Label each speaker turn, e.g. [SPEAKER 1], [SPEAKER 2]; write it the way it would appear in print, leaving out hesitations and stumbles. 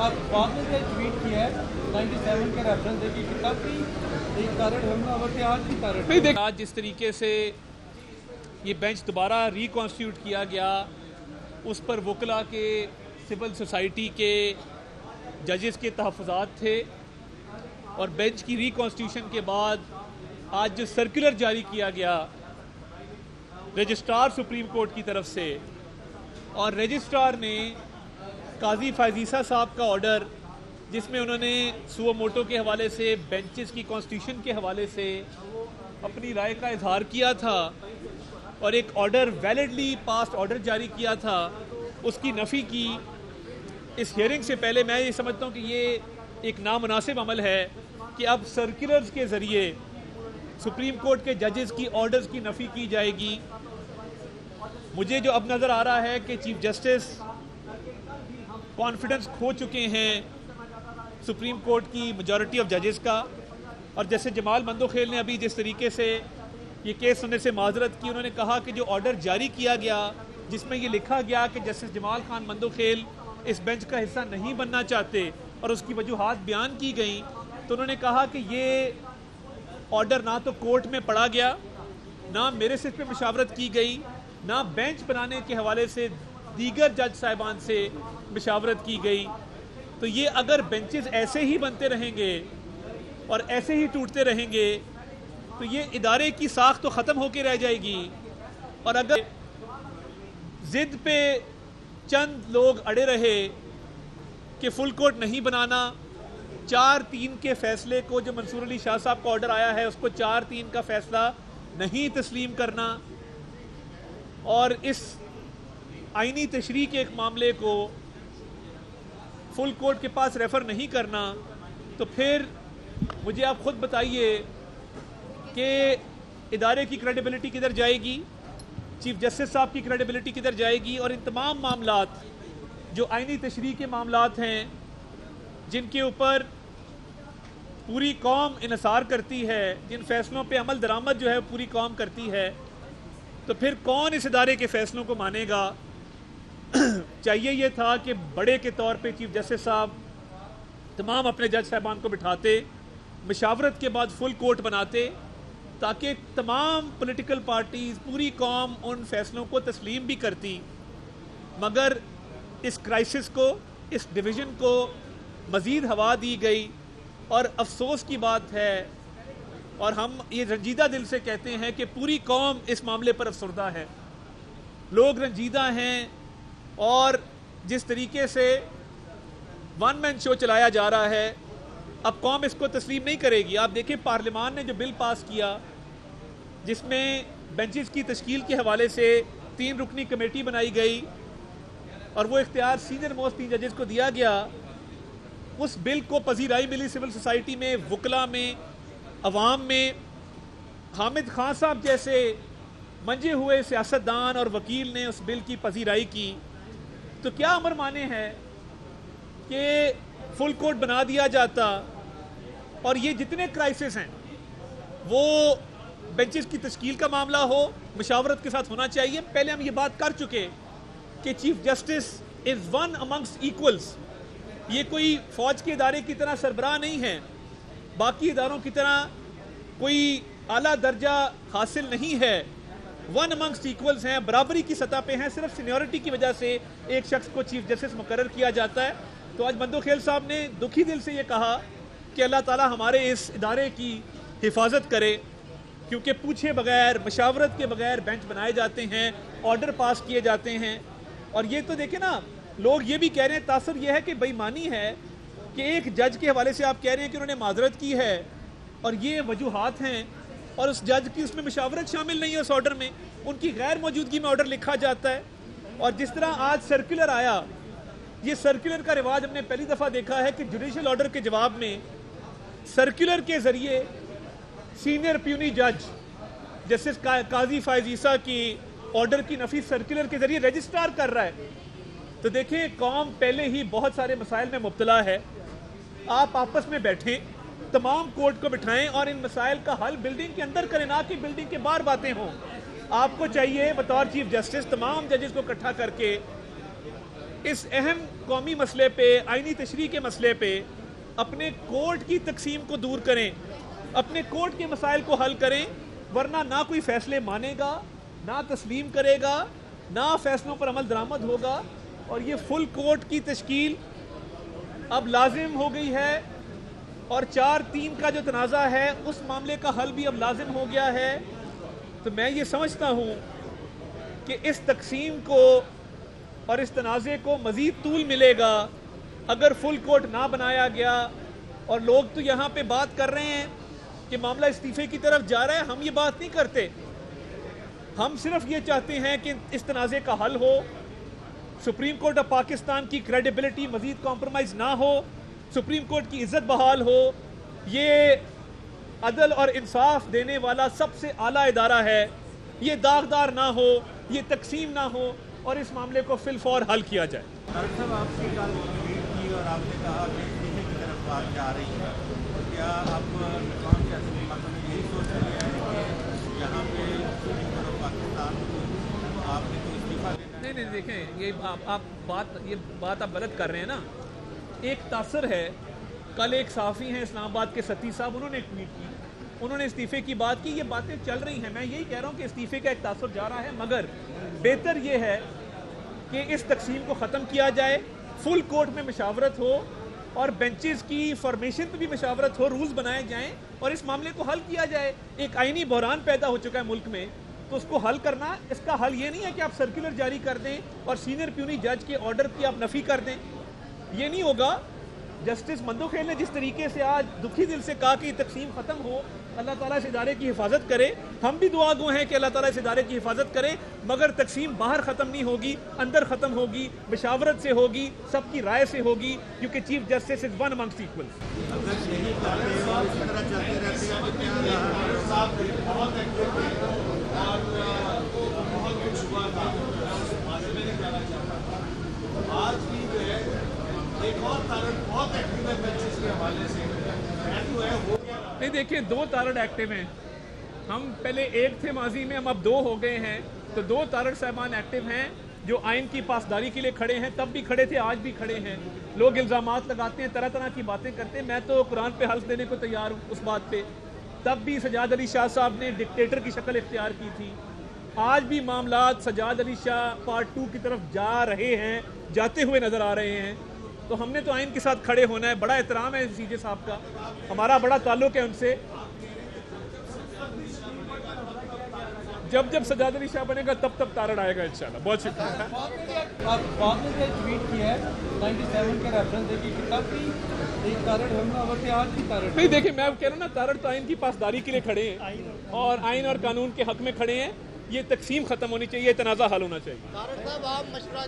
[SPEAKER 1] अखबार ने जो ट्वीट किया है 97 के रेफरेंस देखिए कि तब भी एक कारण हमलावर थे, आज भी कारण
[SPEAKER 2] नहीं देख, आज जिस तरीके से ये बेंच दोबारा रिकॉन्स्टिट्यूट किया गया, उस पर वकला के, सिविल सोसाइटी के, जजेस के तहफ़्फ़ुज़ात थे, और बेंच की रिकॉन्स्टिट्यूशन के बाद आज जो सर्कुलर जारी किया गया रजिस्ट्रार सुप्रीम कोर्ट की तरफ से, और रजिस्ट्रार ने काजी फायजीसा साहब का ऑर्डर जिसमें उन्होंने सुओ मोटो के हवाले से, बेंचेस की कॉन्स्टिट्यूशन के हवाले से अपनी राय का इजहार किया था और एक ऑर्डर वैलिडली पास्ट ऑर्डर जारी किया था, उसकी नफ़ी की। इस हियरिंग से पहले मैं ये समझता हूँ कि ये एक नामुनासिब अमल है कि अब सर्कुलर्स के ज़रिए सुप्रीम कोर्ट के जजेस की ऑर्डर्स की नफ़ी की जाएगी। मुझे जो अब नज़र आ रहा है कि चीफ जस्टिस कॉन्फिडेंस खो चुके हैं सुप्रीम कोर्ट की मेजॉरिटी ऑफ जजेस का, और जैसे जमाल मंदोखेल ने अभी जिस तरीके से ये केस सुनने से माजरत की, उन्होंने कहा कि जो ऑर्डर जारी किया गया जिसमें ये लिखा गया कि जस्टिस जमाल खान मंदोखेल इस बेंच का हिस्सा नहीं बनना चाहते और उसकी वजूहात बयान की गई, तो उन्होंने कहा कि ये ऑर्डर ना तो कोर्ट में पढ़ा गया, ना मेरे से इस पर मशावरत की गई, ना बेंच बनाने के हवाले से दीगर जज साहिबान से मशावरत की गई। तो ये अगर बेंचेस ऐसे ही बनते रहेंगे और ऐसे ही टूटते रहेंगे तो ये इदारे की साख तो ख़त्म होकर रह जाएगी। और अगर ज़िद पे चंद लोग अड़े रहे कि फुल कोर्ट नहीं बनाना, 4-3 के फैसले को, जो मंसूर अली शाह साहब का ऑर्डर आया है उसको 4-3 का फैसला नहीं तस्लीम करना, और इस आईनी तशरीह के एक मामले को फुल कोर्ट के पास रेफ़र नहीं करना, तो फिर मुझे आप ख़ुद बताइए कि इदारे की क्रेडिबिलिटी किधर जाएगी, चीफ जस्टिस साहब की क्रेडिबिलिटी किधर जाएगी। और इन तमाम मामलात जो आईनी तशरीह के मामलात हैं, जिनके ऊपर पूरी कौम इन्हिसार करती है, जिन फैसलों पे अमल दरामद जो है पूरी कौम करती है, तो फिर कौन इस इदारे के फैसलों को मानेगा। चाहिए ये था कि बड़े के तौर पे चीफ जस्टिस साहब तमाम अपने जज साहबान को बिठाते, मशावरत के बाद फुल कोर्ट बनाते, ताकि तमाम पॉलिटिकल पार्टीज़, पूरी कौम उन फैसलों को तस्लीम भी करती। मगर इस क्राइसिस को, इस डिवीज़न को मज़ीद हवा दी गई, और अफसोस की बात है, और हम ये रंजीदा दिल से कहते हैं कि पूरी कौम इस मामले पर अफसरदा है, लोग रंजीदा हैं, और जिस तरीके से वन मैन शो चलाया जा रहा है, अब कौम इसको तस्लीम नहीं करेगी। आप देखें, पार्लियामान ने जो बिल पास किया जिसमें बेंचेस की तश्कील के हवाले से 3 रुकनी कमेटी बनाई गई और वो इख्तियार सीनियर मोस्ट 3 जजेस को दिया गया, उस बिल को पजीराई मिली सिविल सोसाइटी में, वकला में, अवाम में। हामिद खान साहब जैसे मंजे हुए सियासतदान और वकील ने उस बिल की पजीराई की। तो क्या अमर माने हैं कि फुल कोर्ट बना दिया जाता, और ये जितने क्राइसिस हैं वो बेंचेस की तश्कील का मामला हो, मशावरत के साथ होना चाहिए। पहले हम ये बात कर चुके कि chief justice is one amongst equals, ये कोई फ़ौज के इदारे की तरह सरबराह नहीं है, बाकी इदारों की तरह कोई आला दर्जा हासिल नहीं है, वन अमंग्स्ट इक्वल्स हैं, बराबरी की सतह पे हैं। सिर्फ सीनियरिटी की वजह से एक शख्स को चीफ जस्टिस मुकर्रर किया जाता है। तो आज मंदोखेल साहब ने दुखी दिल से ये कहा कि अल्लाह ताला हमारे इस इदारे की हिफाजत करे, क्योंकि पूछे बगैर, मशावरत के बगैर बेंच बनाए जाते हैं, ऑर्डर पास किए जाते हैं। और ये तो देखें ना, लोग ये भी कह रहे हैं, तासर ये है कि बेईमानी है कि एक जज के हवाले से आप कह रहे हैं कि उन्होंने माजरत की है और ये वजूहात हैं, और उस जज की उसमें मशावरत शामिल नहीं है उस ऑर्डर में, उनकी गैर मौजूदगी में ऑर्डर लिखा जाता है। और जिस तरह आज सर्कुलर आया, ये सर्कुलर का रिवाज हमने पहली दफ़ा देखा है कि जुडिशल ऑर्डर के जवाब में सर्कुलर के ज़रिए सीनियर प्यूनी जज जस्टिस काजी फायजीसा की ऑर्डर की नफी सर्कुलर के ज़रिए रजिस्ट्रार कर रहा है। तो देखिए, कौम पहले ही बहुत सारे मसाइल में मुब्तला है। आप आपस में बैठें, तमाम कोर्ट को बिठाएं और इन मसाइल का हल बिल्डिंग के अंदर करें, ना कि बिल्डिंग के बाहर बातें हों। आपको चाहिए बतौर चीफ जस्टिस तमाम जजेस को इकट्ठा करके اس اہم قومی مسئلے پہ، آئینی تشریح کے مسئلے پہ اپنے کورٹ کی تقسیم کو دور کریں، اپنے کورٹ کے مسائل کو حل کریں، ورنہ نہ کوئی فیصلے مانے گا، نہ تسلیم کرے گا، نہ فیصلوں پر عمل درآمد ہوگا. اور یہ فل کورٹ کی تشکیل اب لازم ہو گئی ہے، اور 4-3 کا جو تنازع ہے اس معاملے کا حل بھی اب لازم ہو گیا ہے. تو میں یہ سمجھتا ہوں کہ اس تقسیم کو اور اس تنازع کو مزید طول ملے گا اگر فل کورٹ نہ بنایا گیا. اور لوگ تو یہاں پہ بات کر رہے ہیں کہ معاملہ استعفے کی طرف جا رہا ہے. ہم یہ بات نہیں کرتے، ہم صرف یہ چاہتے ہیں کہ اس تنازع کا حل ہو، سپریم کورٹ آف پاکستان کی کریڈیبلٹی مزید کمپرومائز نہ ہو، سپریم کورٹ کی عزت بحال ہو. یہ عدل اور انصاف دینے والا سب سے اعلیٰ ادارہ ہے، یہ داغدار نہ ہو، یہ تقسیم نہ ہو، اور اس معاملے کو فی الفور حل کیا جائے.
[SPEAKER 3] ڈاکٹر صاحب، آپ کی کل ٹویٹ کی اور آپ نے کہا کہ استعفے کی طرف بات جا رہی ہے. کیا آپ نظام کے اصلی مقصد یہی سوچ رہے ہیں کہ یہاں پہ سپریم کورٹ آف پاکستان کو آپ نے تو استعفیٰ دینا ہے؟
[SPEAKER 2] نہیں دیکھیں، یہ بات آپ غلط کر رہے ہیں نا. ایک تاثر ہے، کل ایک صحافی ہیں اسلام آباد کے ستی صاحب، انہوں نے ایک ٹویٹ کی، انہوں نے استعفے کی بات کی. یہ باتیں چل رہی ہیں، میں یہی کہہ رہا ہوں کہ استعفے کا ایک تاثر جا رہا ہے، مگر بہتر یہ ہے کہ اس تقسیم کو ختم کیا جائے، فل کورٹ میں مشاورت ہو اور بینچز کی فارمیشن پہ بھی مشاورت ہو، رولز بنائے جائیں اور اس معاملے کو حل کیا جائے. ایک آئینی بحران پیدا ہو چکا ہے ملک میں، تو اس کو حل کرنا، اس کا حل یہ نہیں ہے کہ آپ سرکولر جاری کر دیں اور سینئر پیونی جج کے آرڈر کی آپ نفی کر دیں. یہ نہیں ہوگا. جسٹس مندو خیل نے جس طریقے سے آج دکھی دل سے کہا کہ یہ تقسیم ختم ہو، اللہ تعالیٰ اس ادارے کی حفاظت کرے. ہم بھی دعا گو ہیں کہ اللہ تعالیٰ اس ادارے کی حفاظت کرے، مگر تقسیم باہر ختم نہیں ہوگی، اندر ختم ہوگی، مشاورت سے ہوگی، سب کی رائے سے ہوگی، کیونکہ chief justice is one amongst equals.
[SPEAKER 3] اگر یہی کرتے اور اسی طرح چلتے رہتے ہیں تو کیا
[SPEAKER 1] آج بھی جو ہے ایک اور تارڑ بہت ایکٹیو ہے بینچز کے حوالے سے، جو ہے وہ
[SPEAKER 2] نہیں دیکھیں، 2 تارڑ ایکٹیو ہیں. ہم پہلے 1 تھے ماضی میں، ہم اب 2 ہو گئے ہیں. تو 2 تارڑ صاحبان ایکٹیو ہیں جو آئین کی پاسداری کے لیے کھڑے ہیں. تب بھی کھڑے تھے، آج بھی کھڑے ہیں. لوگ الزامات لگاتے ہیں، طرح طرح کی باتیں کرتے ہیں. میں تو قرآن پہ حلف دینے کو تیار ہوں اس بات پہ. تب بھی سجاد علی شاہ صاحب نے ڈکٹیٹر کی شکل اختیار کی تھی. آج بھی معاملات سجاد علی شاہ پارٹ 2 کی طرف جا رہے ہیں، جاتے ہوئے نظر آ رہے ہیں. تو ہم نے تو آئین کے ساتھ کھڑے ہونا ہے. بڑا احترام ہے سی جے صاحب کا، ہمارا بڑا تعلق ہے ان سے. جب سجاد علی شاہ بنے گا تب تارڑ آئے گا انشاءاللہ. بہت شکریہ.
[SPEAKER 1] آپ بعد میں جو ٹویٹ کیا ہے 97 کا ریفرنس دے کے کتاب کی ایک تارڑ حملہ ہوتے آج بھی تارڑ
[SPEAKER 2] نہیں دیکھیں، میں کہہ رہا ہوں نا، تارڑ تو آئین کی پاسداری کے لیے کھڑے ہیں اور آئین اور قانون کے حق میں کھڑے ہیں. یہ تقسیم ختم ہونی چاہیے، تنازع حل ہونا چاہیے.
[SPEAKER 4] تارڑ صاحب، آپ مشورہ